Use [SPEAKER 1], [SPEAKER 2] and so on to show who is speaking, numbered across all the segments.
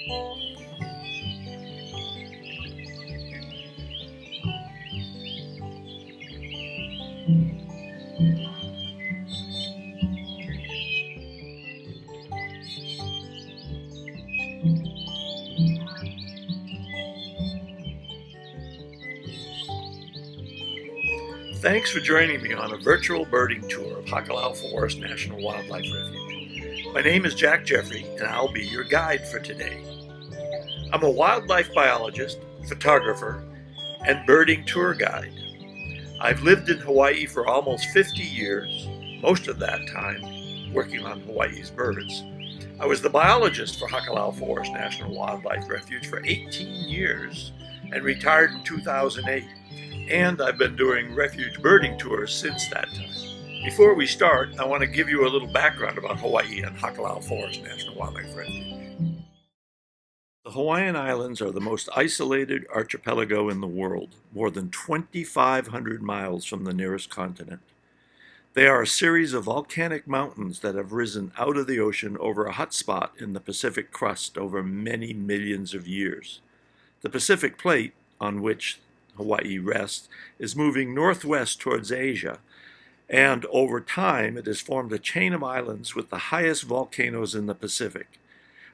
[SPEAKER 1] Thanks for joining me on a virtual birding tour of Hakalau Forest National Wildlife Refuge. My name is Jack Jeffrey, and I'll be your guide for today. I'm a wildlife biologist, photographer, and birding tour guide. I've lived in Hawaii for almost 50 years, most of that time working on Hawaii's birds. I was the biologist for Hakalau Forest National Wildlife Refuge for 18 years and retired in 2008. And I've been doing refuge birding tours since that time. Before we start, I want to give you a little background about Hawaii and Hakalau Forest National Wildlife Refuge. The Hawaiian Islands are the most isolated archipelago in the world, more than 2,500 miles from the nearest continent. They are a series of volcanic mountains that have risen out of the ocean over a hotspot in the Pacific crust over many millions of years. The Pacific Plate, on which Hawaii rests, is moving northwest towards Asia, and over time it has formed a chain of islands with the highest volcanoes in the Pacific.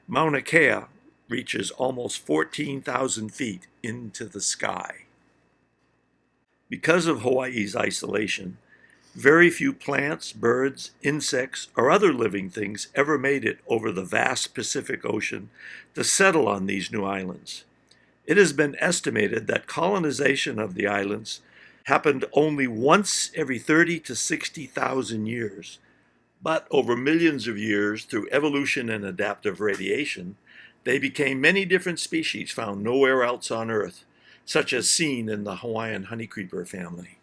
[SPEAKER 1] Mauna Kea reaches almost 14,000 feet into the sky. Because of Hawaii's isolation, very few plants, birds, insects, or other living things ever made it over the vast Pacific Ocean to settle on these new islands. It has been estimated that colonization of the islands happened only once every 30 to 60,000 years. But over millions of years, through evolution and adaptive radiation, they became many different species found nowhere else on Earth, such as seen in the Hawaiian honeycreeper family.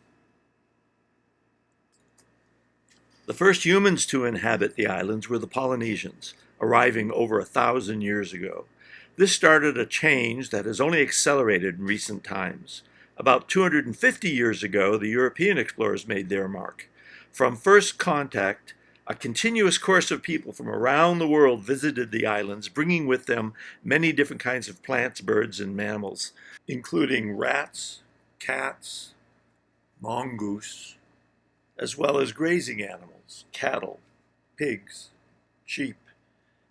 [SPEAKER 1] The first humans to inhabit the islands were the Polynesians, arriving over 1,000 years ago. This started a change that has only accelerated in recent times. About 250 years ago, the European explorers made their mark. From first contact, a continuous course of people from around the world visited the islands, bringing with them many different kinds of plants, birds, and mammals, including rats, cats, mongoose, as well as grazing animals, cattle, pigs, sheep,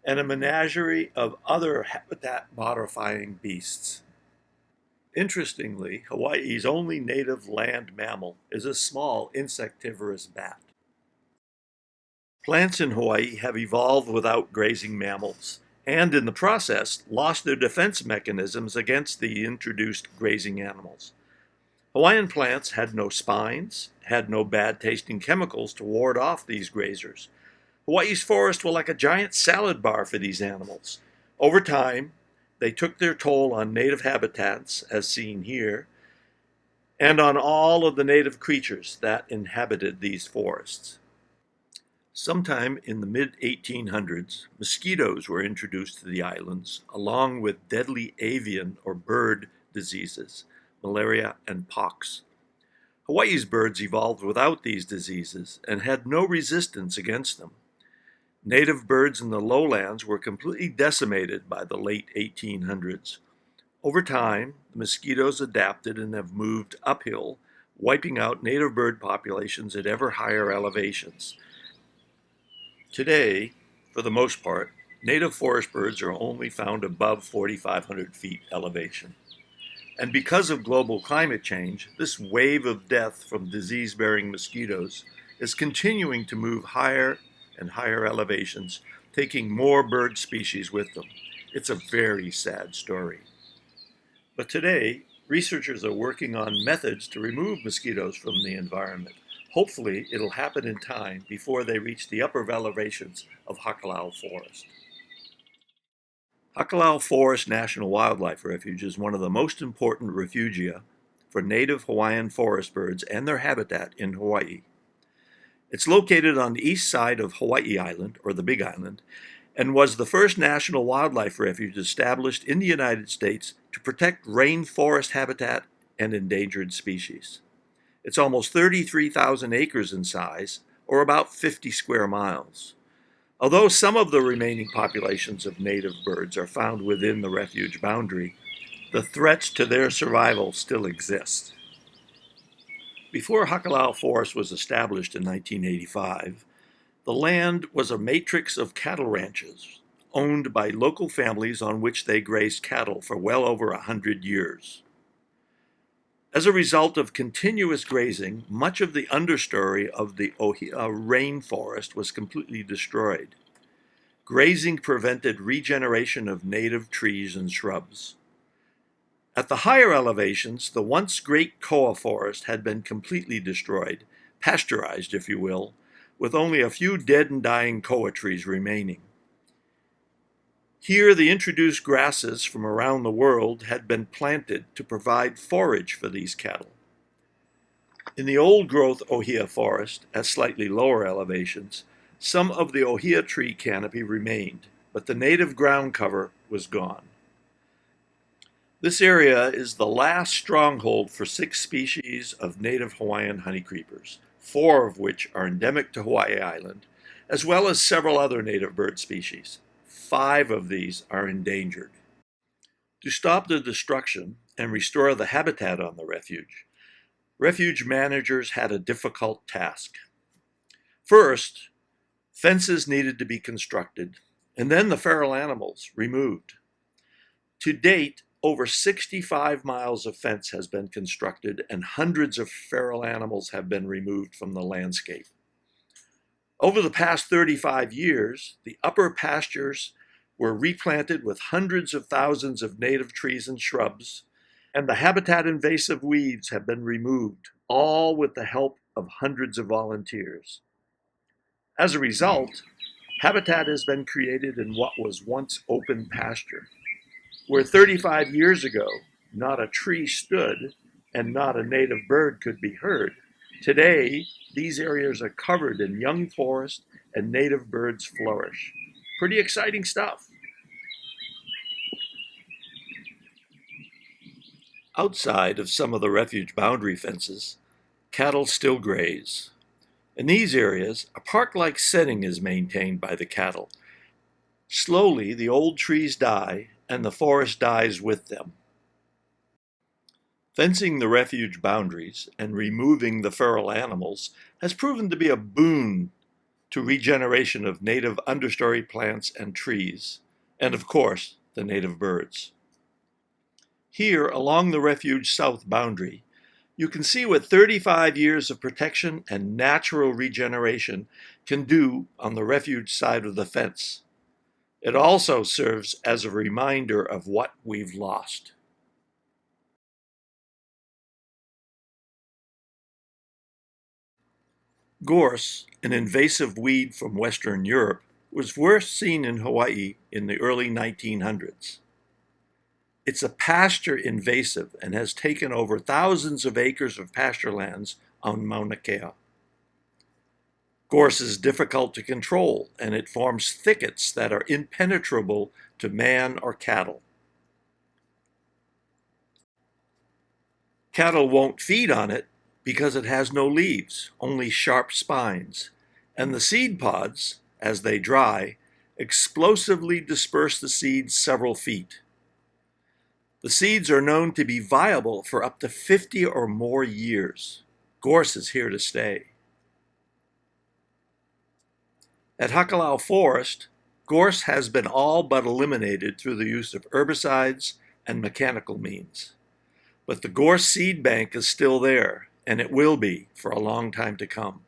[SPEAKER 1] and a menagerie of other habitat-modifying beasts. Interestingly, Hawaii's only native land mammal is a small insectivorous bat. Plants in Hawaii have evolved without grazing mammals, and in the process lost their defense mechanisms against the introduced grazing animals. Hawaiian plants had no spines, had no bad-tasting chemicals to ward off these grazers. Hawaii's forests were like a giant salad bar for these animals. Over time, they took their toll on native habitats, as seen here, and on all of the native creatures that inhabited these forests. Sometime in the mid-1800s, mosquitoes were introduced to the islands, along with deadly avian or bird diseases, malaria and pox. Hawaii's birds evolved without these diseases and had no resistance against them. Native birds in the lowlands were completely decimated by the late 1800s. Over time, the mosquitoes adapted and have moved uphill, wiping out native bird populations at ever higher elevations. Today, for the most part, native forest birds are only found above 4,500 feet elevation. And because of global climate change, this wave of death from disease-bearing mosquitoes is continuing to move higher and higher elevations, taking more bird species with them. It's a very sad story. But today, researchers are working on methods to remove mosquitoes from the environment. Hopefully, it'll happen in time before they reach the upper elevations of Hakalau Forest. Hakalau Forest National Wildlife Refuge is one of the most important refugia for native Hawaiian forest birds and their habitat in Hawaii. It's located on the east side of Hawaii Island, or the Big Island, and was the first national wildlife refuge established in the United States to protect rainforest habitat and endangered species. It's almost 33,000 acres in size, or about 50 square miles. Although some of the remaining populations of native birds are found within the refuge boundary, the threats to their survival still exist. Before Hakalau Forest was established in 1985, the land was a matrix of cattle ranches owned by local families on which they grazed cattle for well over 100 years. As a result of continuous grazing, much of the understory of the Ohia rainforest was completely destroyed. Grazing prevented regeneration of native trees and shrubs. At the higher elevations, the once great koa forest had been completely destroyed, pasteurized, if you will, with only a few dead and dying koa trees remaining. Here, the introduced grasses from around the world had been planted to provide forage for these cattle. In the old-growth Ohia forest, at slightly lower elevations, some of the Ohia tree canopy remained, but the native ground cover was gone. This area is the last stronghold for 6 species of native Hawaiian honeycreepers, 4 of which are endemic to Hawaii Island, as well as several other native bird species. 5 of these are endangered. To stop the destruction and restore the habitat on the refuge managers had a difficult task. First, fences needed to be constructed, and then the feral animals removed. To date, over 65 miles of fence has been constructed, and hundreds of feral animals have been removed from the landscape. Over the past 35 years, the upper pastures were replanted with hundreds of thousands of native trees and shrubs, and the habitat invasive weeds have been removed, all with the help of hundreds of volunteers. As a result, habitat has been created in what was once open pasture. Where 35 years ago, not a tree stood and not a native bird could be heard, today, these areas are covered in young forest and native birds flourish. Pretty exciting stuff. Outside of some of the refuge boundary fences, cattle still graze. In these areas, a park-like setting is maintained by the cattle. Slowly, the old trees die, and the forest dies with them. Fencing the refuge boundaries and removing the feral animals has proven to be a boon to regeneration of native understory plants and trees, and of course, the native birds. Here, along the refuge south boundary, you can see what 35 years of protection and natural regeneration can do on the refuge side of the fence. It also serves as a reminder of what we've lost. Gorse, an invasive weed from Western Europe, was first seen in Hawaii in the early 1900s. It's a pasture invasive and has taken over thousands of acres of pasture lands on Mauna Kea. Gorse is difficult to control, and it forms thickets that are impenetrable to man or cattle. Cattle won't feed on it because it has no leaves, only sharp spines, and the seed pods, as they dry, explosively disperse the seeds several feet. The seeds are known to be viable for up to 50 or more years. Gorse is here to stay. At Hakalau Forest, gorse has been all but eliminated through the use of herbicides and mechanical means. But the gorse seed bank is still there, and it will be for a long time to come.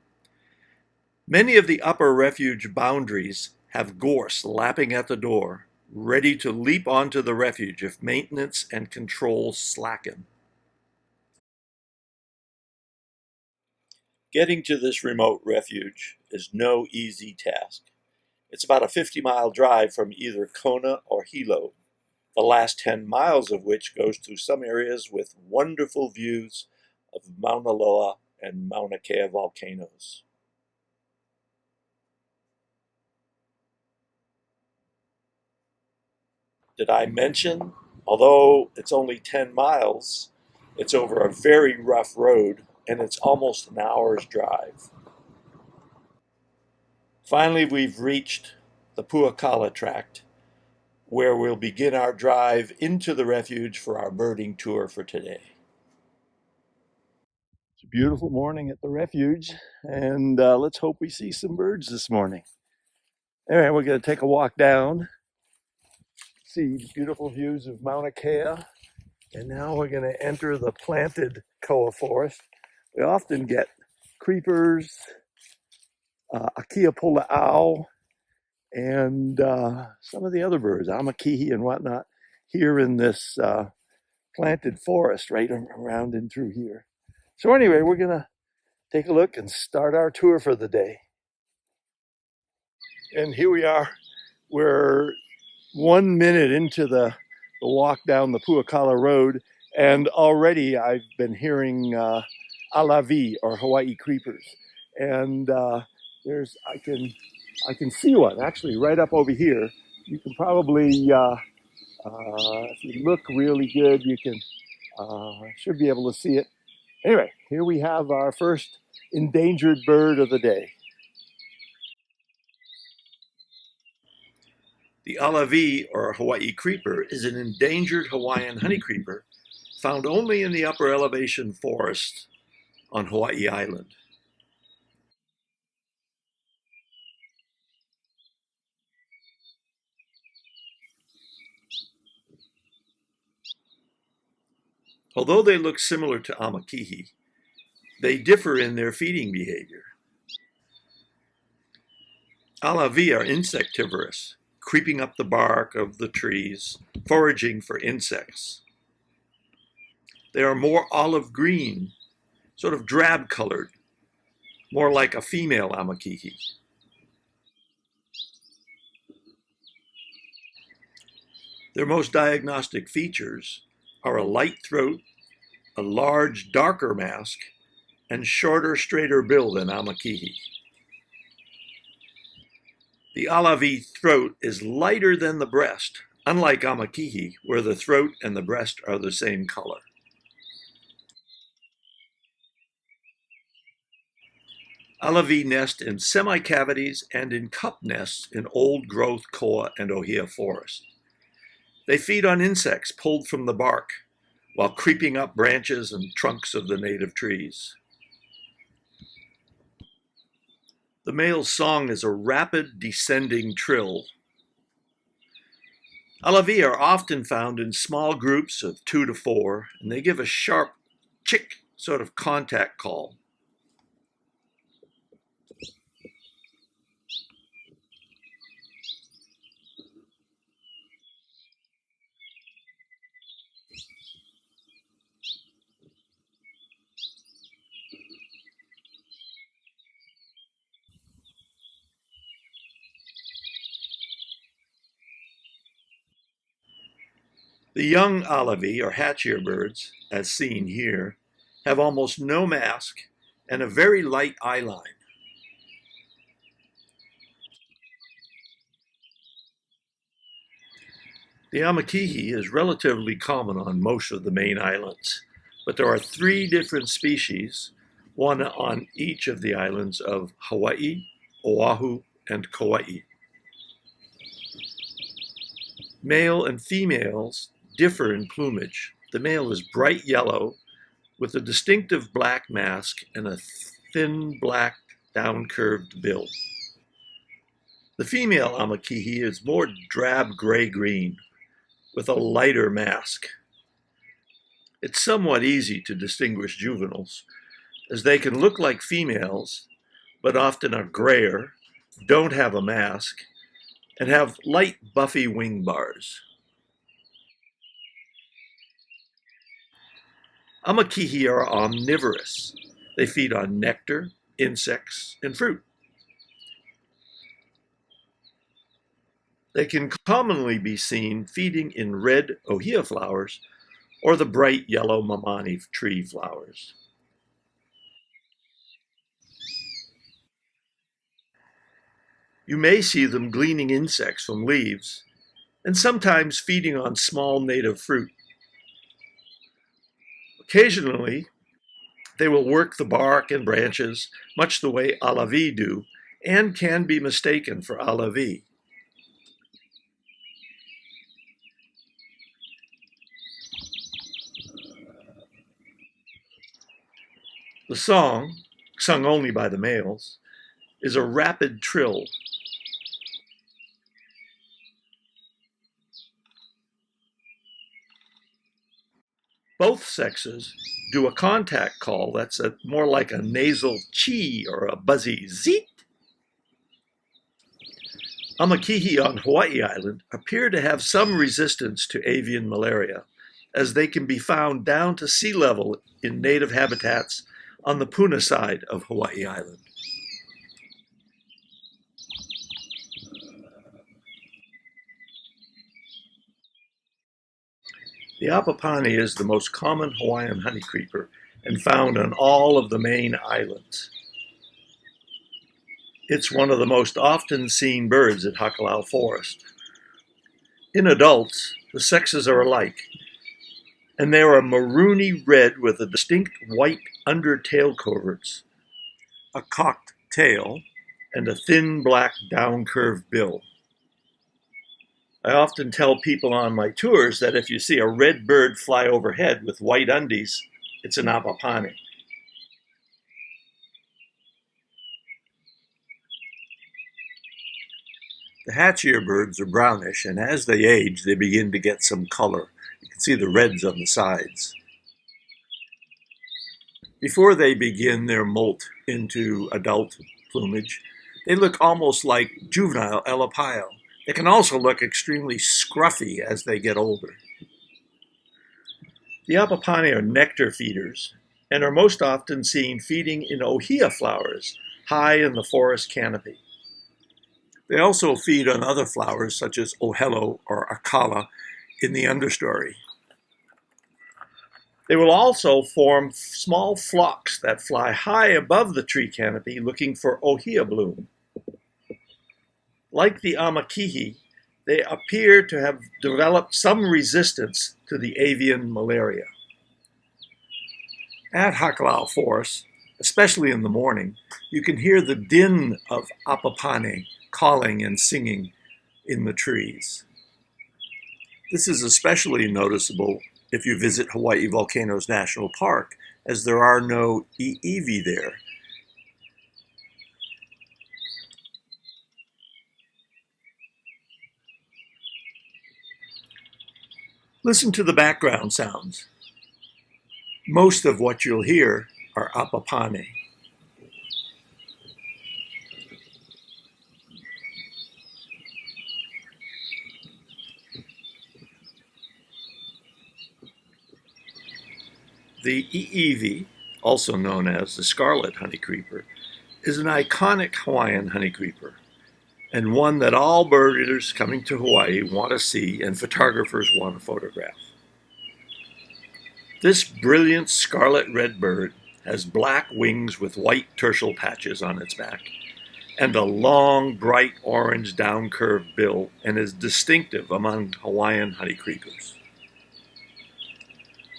[SPEAKER 1] Many of the upper refuge boundaries have gorse lapping at the door, ready to leap onto the refuge if maintenance and control slacken. Getting to this remote refuge is no easy task. It's about a 50-mile drive from either Kona or Hilo, the last 10 miles of which goes through some areas with wonderful views of Mauna Loa and Mauna Kea volcanoes. Did I mention, although it's only 10 miles, it's over a very rough road and it's almost an hour's drive. Finally, we've reached the Puakala tract, where we'll begin our drive into the refuge for our birding tour for today. It's a beautiful morning at the refuge, and let's hope we see some birds this morning. Anyway, we're going to take a walk down, see beautiful views of Mauna Kea, and now we're going to enter the planted koa forest. We often get creepers, Akiapola'au, and some of the other birds, amakihi and whatnot, here in this planted forest right around and through here. So anyway, we're going to take a look and start our tour for the day. And here we are. We're 1 minute into the walk down the Puakala Road, and already I've been hearing alavi, or Hawaii creepers. And I can see one actually right up over here. You can probably, if you look really good, you can should be able to see it. Anyway, here we have our first endangered bird of the day. The alavi, or Hawaii creeper, is an endangered Hawaiian honeycreeper found only in the upper elevation forests on Hawaii Island. Although they look similar to amakihi, they differ in their feeding behavior. Alavi are insectivorous, creeping up the bark of the trees, foraging for insects. They are more olive green, sort of drab colored, more like a female amakihi. Their most diagnostic features are a light throat, a large, darker mask, and shorter, straighter bill than amakihi. The alavi throat is lighter than the breast, unlike amakihi, where the throat and the breast are the same color. Alavi nest in semi-cavities and in cup nests in old-growth koa and ohia forests. They feed on insects pulled from the bark while creeping up branches and trunks of the native trees. The male's song is a rapid descending trill. Alavi are often found in small groups of 2 to 4, and they give a sharp chick sort of contact call. The young alavi, or hatchier birds, as seen here, have almost no mask and a very light eyeline. The amakihi is relatively common on most of the main islands, but there are 3 different species, one on each of the islands of Hawaii, Oahu, and Kauai. Male and females differ in plumage. The male is bright yellow with a distinctive black mask and a thin black down-curved bill. The female amakihi is more drab gray-green with a lighter mask. It's somewhat easy to distinguish juveniles, as they can look like females, but often are grayer, don't have a mask, and have light buffy wing bars. Amakihi are omnivorous. They feed on nectar, insects, and fruit. They can commonly be seen feeding in red ohia flowers or the bright yellow mamani tree flowers. You may see them gleaning insects from leaves and sometimes feeding on small native fruit. Occasionally, they will work the bark and branches, much the way alavi do, and can be mistaken for alavi. The song, sung only by the males, is a rapid trill. Both sexes do a contact call that's more like a nasal chee or a buzzy zeet. Amakihi on Hawaii Island appear to have some resistance to avian malaria, as they can be found down to sea level in native habitats on the Puna side of Hawaii Island. The apapane is the most common Hawaiian honey creeper and found on all of the main islands. It's one of the most often seen birds at Hakalau Forest. In adults, the sexes are alike, and they are maroony red with a distinct white under tail coverts, a cocked tail, and a thin black down-curved bill. I often tell people on my tours that if you see a red bird fly overhead with white undies, it's an apapane. The hatchier birds are brownish, and as they age, they begin to get some color. You can see the reds on the sides. Before they begin their molt into adult plumage, they look almost like juvenile elapio. They can also look extremely scruffy as they get older. The apapane are nectar feeders and are most often seen feeding in ohia flowers high in the forest canopy. They also feed on other flowers such as ohelo or akala in the understory. They will also form small flocks that fly high above the tree canopy looking for ohia bloom. Like the amakihi, they appear to have developed some resistance to the avian malaria. At Hakalau Forest, especially in the morning, you can hear the din of apapane calling and singing in the trees. This is especially noticeable if you visit Hawaii Volcanoes National Park, as there are no i'iwi there. Listen to the background sounds. Most of what you'll hear are apapane. The i'iwi, also known as the scarlet honeycreeper, is an iconic Hawaiian honeycreeper, and one that all birders coming to Hawaii want to see and photographers want to photograph. This brilliant scarlet red bird has black wings with white tertial patches on its back, and a long, bright orange down-curved bill, and is distinctive among Hawaiian honeycreepers.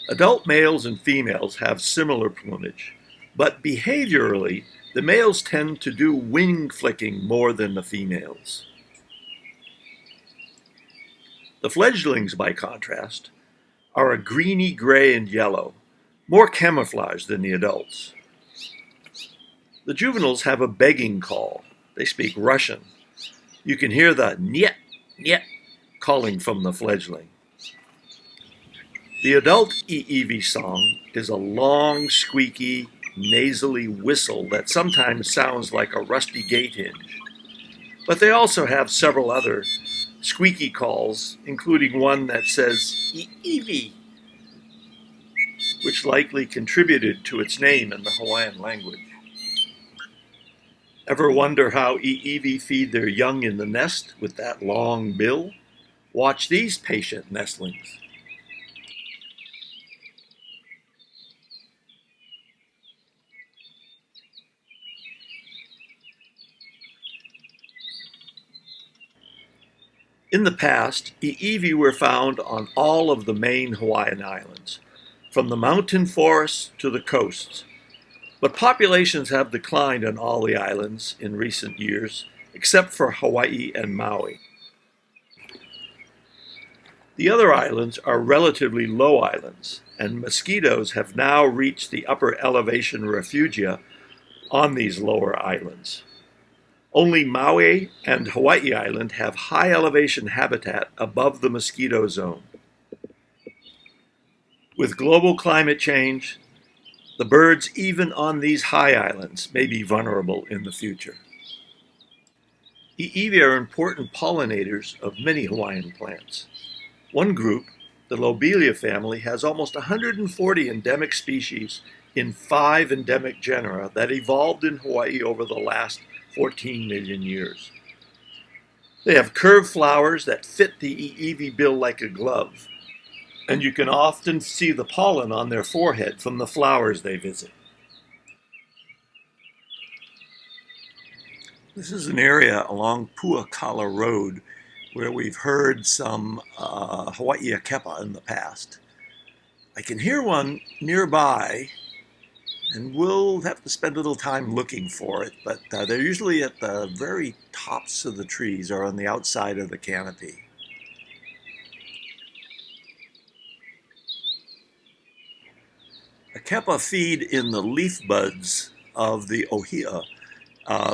[SPEAKER 1] Adult males and females have similar plumage, but behaviorally, the males tend to do wing flicking more than the females. The fledglings, by contrast, are a greeny gray and yellow, more camouflaged than the adults. The juveniles have a begging call. They speak Russian. You can hear the niet, niet calling from the fledgling. The adult i'iwi song is a long, squeaky, nasally whistle that sometimes sounds like a rusty gate hinge. But they also have several other squeaky calls, including one that says i'iwi, which likely contributed to its name in the Hawaiian language. Ever wonder how i'iwi feed their young in the nest with that long bill? Watch these patient nestlings. In the past, i'iwi were found on all of the main Hawaiian islands, from the mountain forests to the coasts. But populations have declined on all the islands in recent years, except for Hawaii and Maui. The other islands are relatively low islands, and mosquitoes have now reached the upper elevation refugia on these lower islands. Only Maui and Hawaii Island have high elevation habitat above the mosquito zone. With global climate change, the birds even on these high islands may be vulnerable in the future. I'iwi are important pollinators of many Hawaiian plants. One group, the Lobelia family, has almost 140 endemic species in 5 endemic genera that evolved in Hawaii over the last 14 million years. They have curved flowers that fit the I'iwi bill like a glove, and you can often see the pollen on their forehead from the flowers they visit. This is an area along Puakala Road where we've heard some Hawaii Akepa in the past. I can hear one nearby, and we'll have to spend a little time looking for it, but they're usually at the very tops of the trees or on the outside of the canopy. Akepa feed in the leaf buds of the ohia.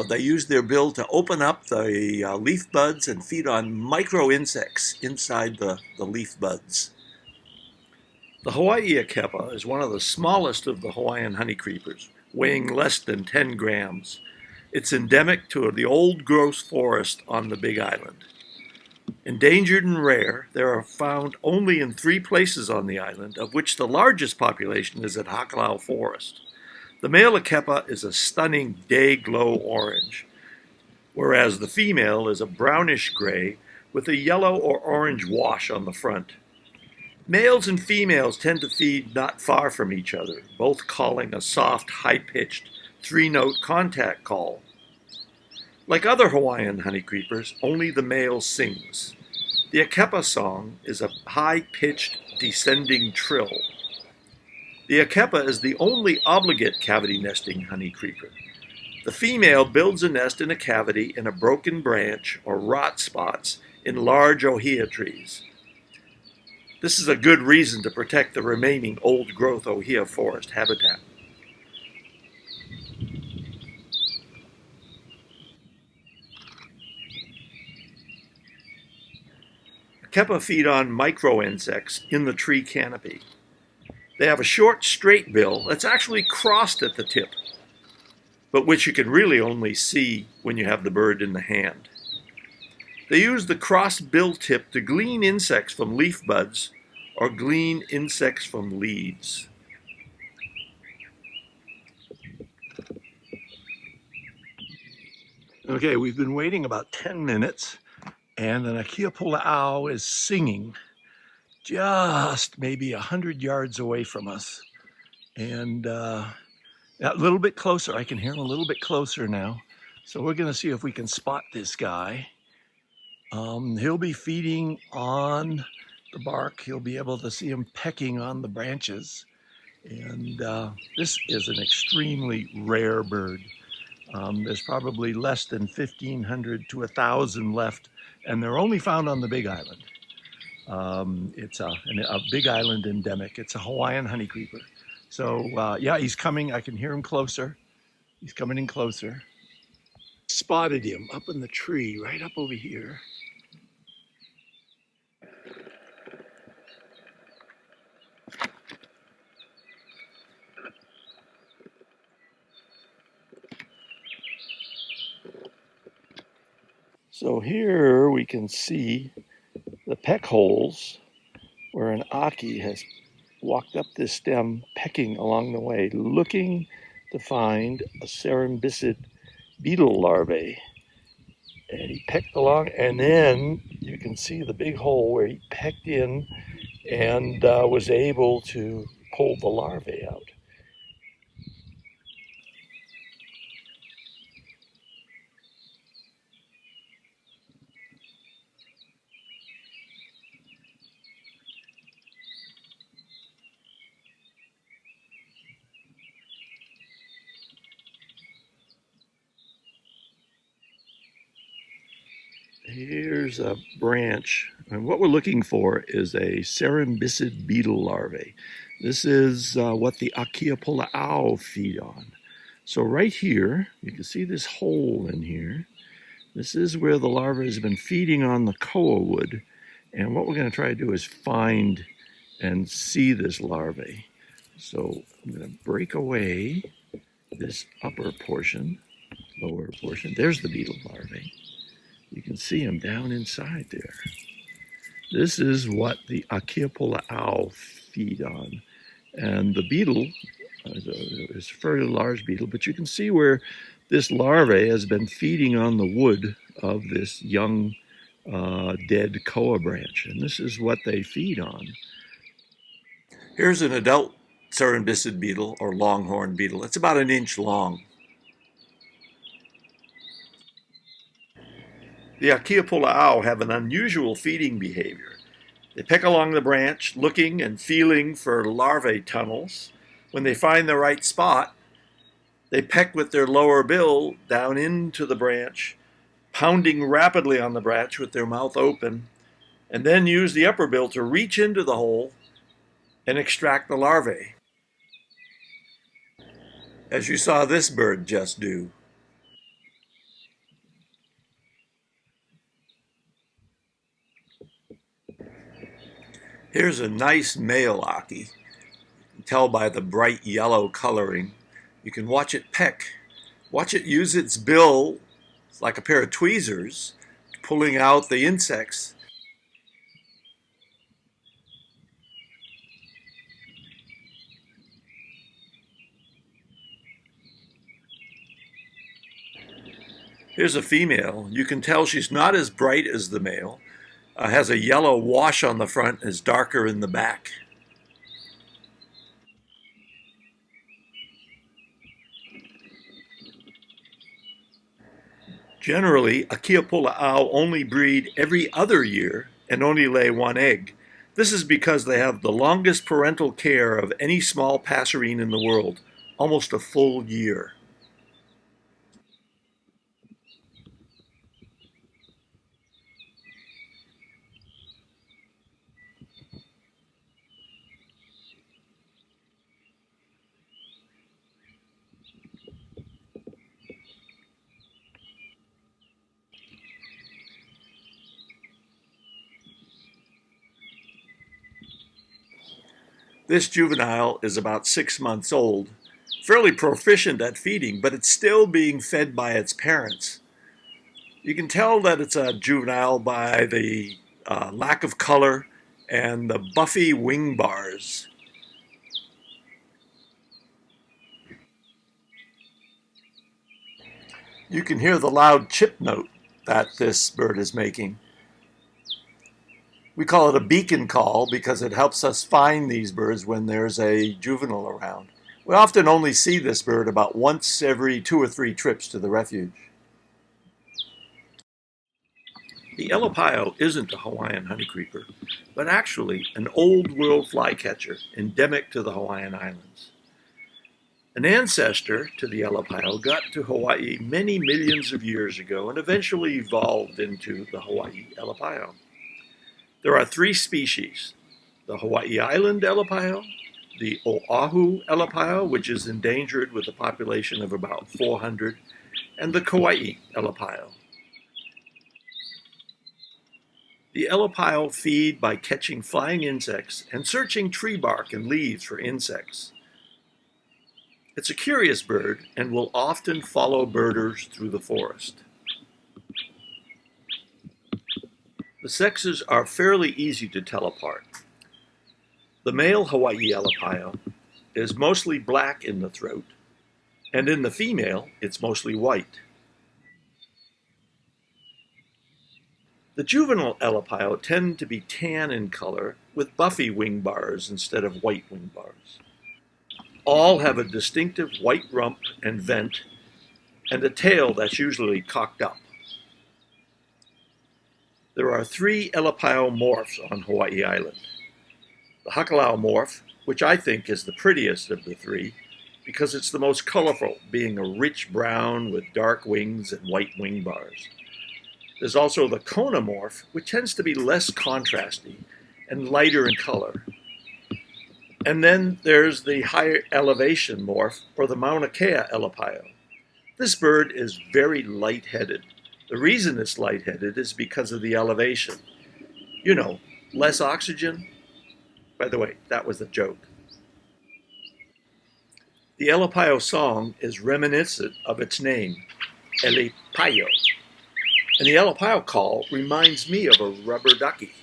[SPEAKER 1] They use their bill to open up the leaf buds and feed on micro insects inside the leaf buds. The Hawaii Akepa is one of the smallest of the Hawaiian honeycreepers, weighing less than 10 grams. It's endemic to the old growth forest on the Big Island. Endangered and rare, they are found only in 3 places on the island, of which the largest population is at Hakalau Forest. The male Akepa is a stunning day-glow orange, whereas the female is a brownish gray with a yellow or orange wash on the front. Males and females tend to feed not far from each other, both calling a soft, high-pitched 3-note contact call. Like other Hawaiian honeycreepers, only the male sings. The Akepa song is a high-pitched descending trill. The Akepa is the only obligate cavity nesting honeycreeper. The female builds a nest in a cavity in a broken branch or rot spots in large ohia trees. This is a good reason to protect the remaining old-growth ohia forest habitat. Akepa feed on micro-insects in the tree canopy. They have a short, straight bill that's actually crossed at the tip, but which you can really only see when you have the bird in the hand. They use the crossed bill tip to glean insects from leaf buds or glean insects from leaves. Okay, we've been waiting about 10 minutes, and an Akiapola'au is singing just maybe 100 yards away from us. And a little bit closer, I can hear him a little bit closer now. So we're gonna see if we can spot this guy. He'll be feeding on the bark. He'll be able to see him pecking on the branches. And this is an extremely rare bird. There's probably less than 1,500 to 1,000 left, and they're only found on the Big Island. It's a Big Island endemic. It's a Hawaiian honeycreeper. So yeah, he's coming. I can hear him closer. He's coming in closer. Spotted him up in the tree, right up over here. So here we can see the peck holes where an Aki has walked up this stem, pecking along the way, looking to find a cerambycid beetle larvae. And he pecked along, and then you can see the big hole where he pecked in and was able to pull the larvae out. Here's a branch, and what we're looking for is a cerambycid beetle larvae. This is what the Akiapola'au feed on. So right here, you can see this hole in here. This is where the larva has been feeding on the koa wood, and what we're going to try to do is find and see this larvae. So I'm going to break away this upper portion, lower portion. There's the beetle larvae. You can see them down inside there. This is what the Akiapola'au feed on. And the beetle is a fairly large beetle, but you can see where this larvae has been feeding on the wood of this young dead koa branch. And this is what they feed on. Here's an adult cerambycid beetle or longhorn beetle. It's about an inch long. The Akiapola'au have an unusual feeding behavior. They peck along the branch, looking and feeling for larvae tunnels. When they find the right spot, they peck with their lower bill down into the branch, pounding rapidly on the branch with their mouth open, and then use the upper bill to reach into the hole and extract the larvae, as you saw this bird just do. Here's a nice male Aki. You can tell by the bright yellow coloring. You can watch it peck. Watch it use its bill like a pair of tweezers, pulling out the insects. Here's a female. You can tell she's not as bright as the male. Has a yellow wash on the front, is darker in the back. Generally, Akiapola'au only breed every other year and only lay one egg. This is because they have the longest parental care of any small passerine in the world, almost a full year. This juvenile is about 6 months old, fairly proficient at feeding, but it's still being fed by its parents. You can tell that it's a juvenile by the lack of color and the buffy wing bars. You can hear the loud chip note that this bird is making. We call it a beacon call because it helps us find these birds when there's a juvenile around. We often only see this bird about once every 2 or 3 trips to the refuge. The Elepaio isn't a Hawaiian honeycreeper, but actually an old world flycatcher endemic to the Hawaiian Islands. An ancestor to the Elepaio got to Hawaii many millions of years ago and eventually evolved into the Hawaii Elepaio. There are 3 species: the Hawaii Island Elepaio, the Oahu Elepaio, which is endangered with a population of about 400, and the Kauai Elepaio. The Elepaio feed by catching flying insects and searching tree bark and leaves for insects. It's a curious bird and will often follow birders through the forest. The sexes are fairly easy to tell apart. The male Hawaii Elepaio is mostly black in the throat, and in the female, it's mostly white. The juvenile Elepaio tend to be tan in color with buffy wing bars instead of white wing bars. All have a distinctive white rump and vent, and a tail that's usually cocked up. There are 3 Elepaio morphs on Hawaii Island. The Hakalau morph, which I think is the prettiest of the 3, because it's the most colorful, being a rich brown with dark wings and white wing bars. There's also the conamorph, which tends to be less contrasty and lighter in color. And then there's the higher elevation morph, or the Mauna Kea elepaio. This bird is very light-headed. The reason it's light-headed is because of the elevation. You know, less oxygen. By the way, that was a joke. The elepaio song is reminiscent of its name, elepaio. And the elepaio call reminds me of a rubber ducky.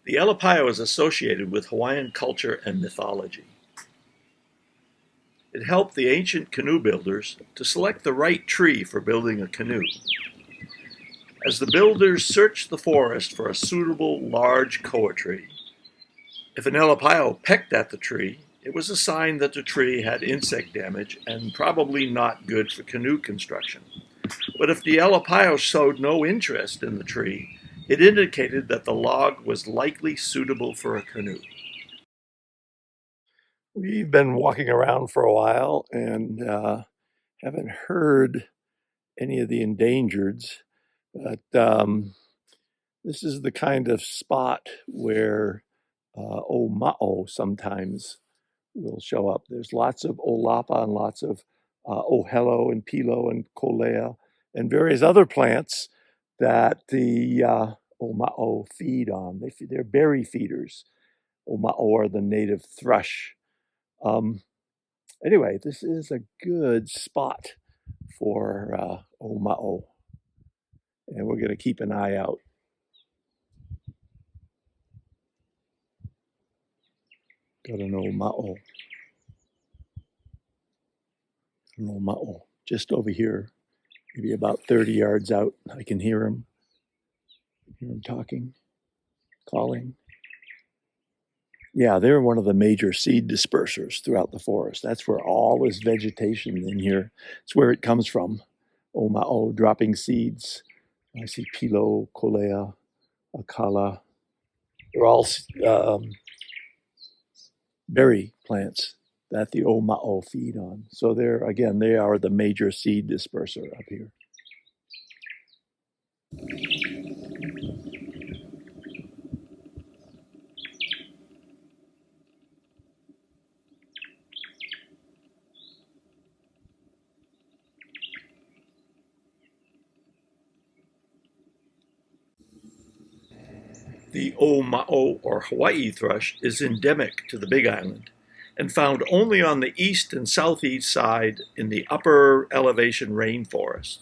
[SPEAKER 1] The elepaio is associated with Hawaiian culture and mythology. It helped the ancient canoe builders to select the right tree for building a canoe. As the builders searched the forest for a suitable large koa tree, if an elepaio pecked at the tree, it was a sign that the tree had insect damage and probably not good for canoe construction. But if the elepaio showed no interest in the tree, it indicated that the log was likely suitable for a canoe. We've been walking around for a while and haven't heard any of the endangereds, but this is the kind of spot where oma'o sometimes will show up. There's lots of olapa and lots of ohelo and pilo and kolea and various other plants that the oma'o feed on. They're berry feeders. Oma'o are the native thrush. Anyway, this is a good spot for oma'o, and we're going to keep an eye out. Got an oma'o. An oma'o just over here, maybe about 30 yards out. I can hear him. Hear him talking, calling. Yeah, they're one of the major seed dispersers throughout the forest. That's where all this vegetation in here, it's where it comes from. Oma'o dropping seeds. I see pilo, kolea, akala. They're all berry plants that the oma'o feed on. So they are the major seed disperser up here. The oma'o, or Hawaii thrush, is endemic to the Big Island and found only on the east and southeast side in the upper elevation rainforest.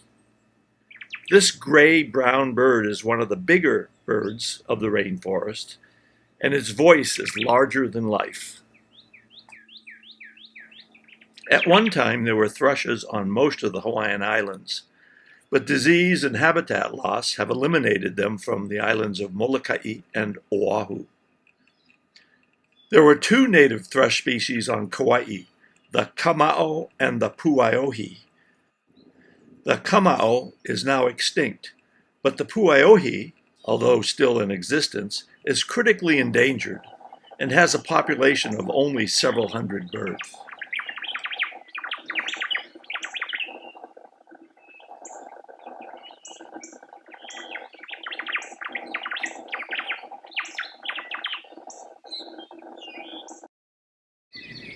[SPEAKER 1] This gray-brown bird is one of the bigger birds of the rainforest, and its voice is larger than life. At one time, there were thrushes on most of the Hawaiian Islands, but disease and habitat loss have eliminated them from the islands of Molokai and Oahu. There were two native thrush species on Kauai, the kama'o and the puaiohi. The kama'o is now extinct, but the puaiohi, although still in existence, is critically endangered and has a population of only several hundred birds.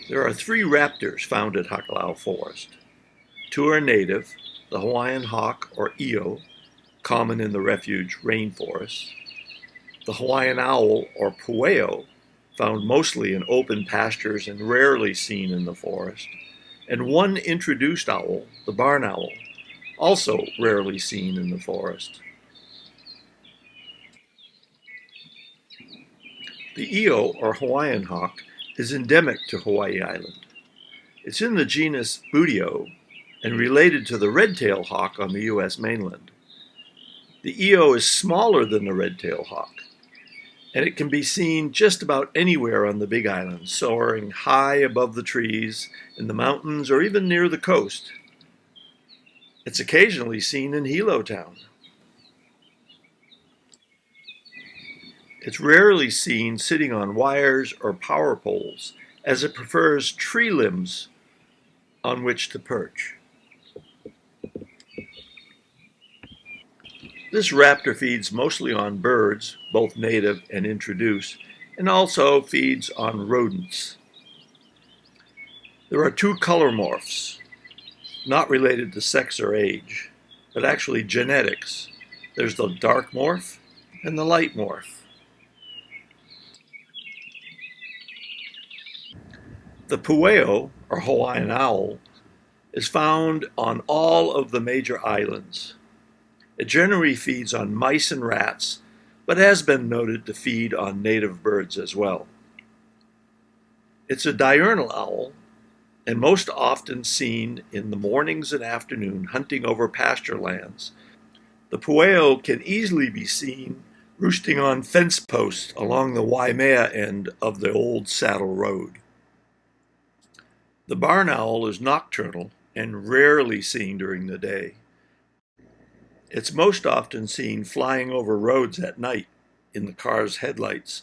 [SPEAKER 1] There are 3 raptors found at Hakalau Forest. 2 are native, the Hawaiian hawk, or io, common in the refuge rainforests, the Hawaiian owl, or pueo, found mostly in open pastures and rarely seen in the forest, and 1 introduced owl, the barn owl, also rarely seen in the forest. The io, or Hawaiian hawk, is endemic to Hawaii Island. It's in the genus Buteo and related to the red-tailed hawk on the U.S. mainland. The io is smaller than the red-tailed hawk, and it can be seen just about anywhere on the Big Island, soaring high above the trees, in the mountains, or even near the coast. It's occasionally seen in Hilo Town. It's rarely seen sitting on wires or power poles, as it prefers tree limbs on which to perch. This raptor feeds mostly on birds, both native and introduced, and also feeds on rodents. There are two color morphs, not related to sex or age, but actually genetics. There's the dark morph and the light morph. The pueo, or Hawaiian owl, is found on all of the major islands. It generally feeds on mice and rats, but has been noted to feed on native birds as well. It's a diurnal owl, and most often seen in the mornings and afternoon hunting over pasture lands. The pueo can easily be seen roosting on fence posts along the Waimea end of the old Saddle Road. The barn owl is nocturnal and rarely seen during the day. It's most often seen flying over roads at night in the car's headlights,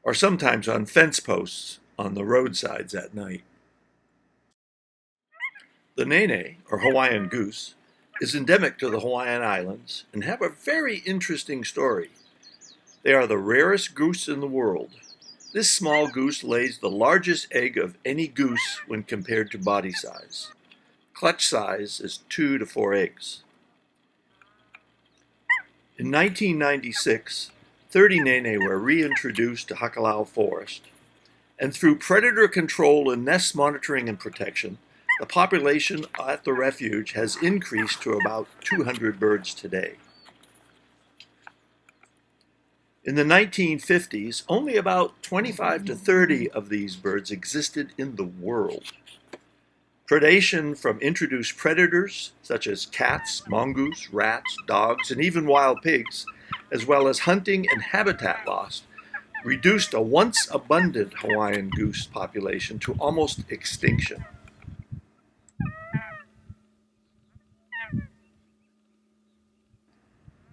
[SPEAKER 1] or sometimes on fence posts on the roadsides at night. The nene, or Hawaiian goose, is endemic to the Hawaiian Islands and have a very interesting story. They are the rarest goose in the world. This small goose lays the largest egg of any goose when compared to body size. Clutch size is 2 to 4 eggs. In 1996, 30 nene were reintroduced to Hakalau Forest, and through predator control and nest monitoring and protection, the population at the refuge has increased to about 200 birds today. In the 1950s, only about 25 to 30 of these birds existed in the world. Predation from introduced predators, such as cats, mongoose, rats, dogs, and even wild pigs, as well as hunting and habitat loss, reduced a once abundant Hawaiian goose population to almost extinction.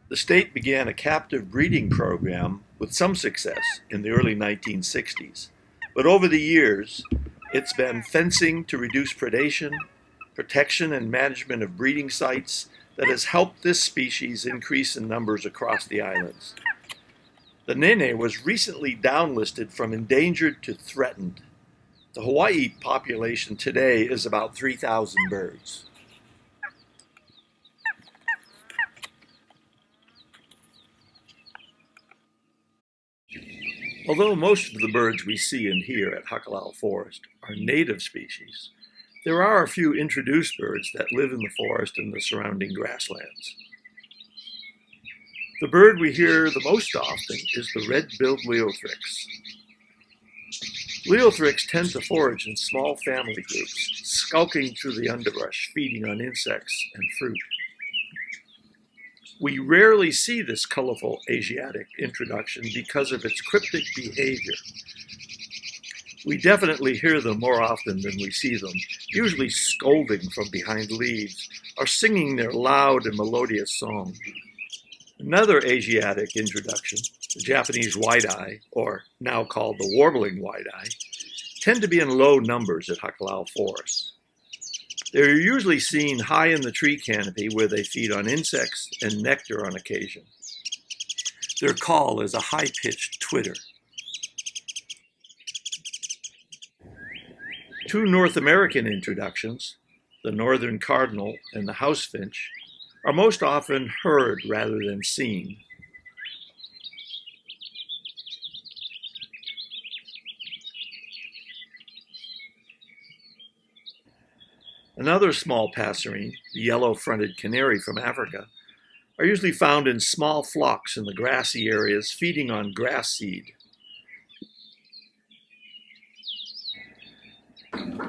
[SPEAKER 1] The state began a captive breeding program with some success in the early 1960s, but over the years, it's been fencing to reduce predation, protection and management of breeding sites that has helped this species increase in numbers across the islands. The nene was recently downlisted from endangered to threatened. The Hawaii population today is about 3,000 birds. Although most of the birds we see and hear at Hakalau Forest are native species, there are a few introduced birds that live in the forest and the surrounding grasslands. The bird we hear the most often is the red-billed leothrix. Leothrix tend to forage in small family groups, skulking through the underbrush, feeding on insects and fruit. We rarely see this colorful Asiatic introduction because of its cryptic behavior. We definitely hear them more often than we see them, usually scolding from behind leaves or singing their loud and melodious song. Another Asiatic introduction, the Japanese white-eye, or now called the warbling white-eye, tend to be in low numbers at Hakalau Forest. They're usually seen high in the tree canopy where they feed on insects and nectar on occasion. Their call is a high-pitched twitter. Two North American introductions, the northern cardinal and the house finch, are most often heard rather than seen. Another small passerine, the yellow-fronted canary from Africa, are usually found in small flocks in the grassy areas feeding on grass seed.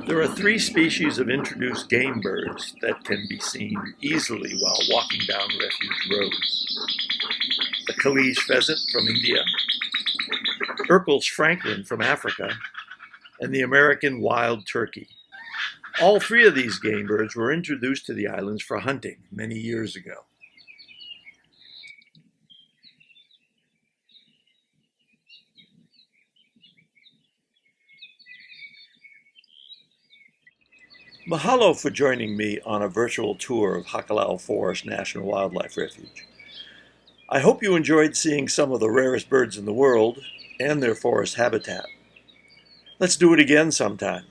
[SPEAKER 1] There are 3 species of introduced game birds that can be seen easily while walking down Refuge Road. The Kalige pheasant from India, Urkel's francolin from Africa, and the American wild turkey. All 3 of these game birds were introduced to the islands for hunting many years ago. Mahalo for joining me on a virtual tour of Hakalau Forest National Wildlife Refuge. I hope you enjoyed seeing some of the rarest birds in the world and their forest habitat. Let's do it again sometime.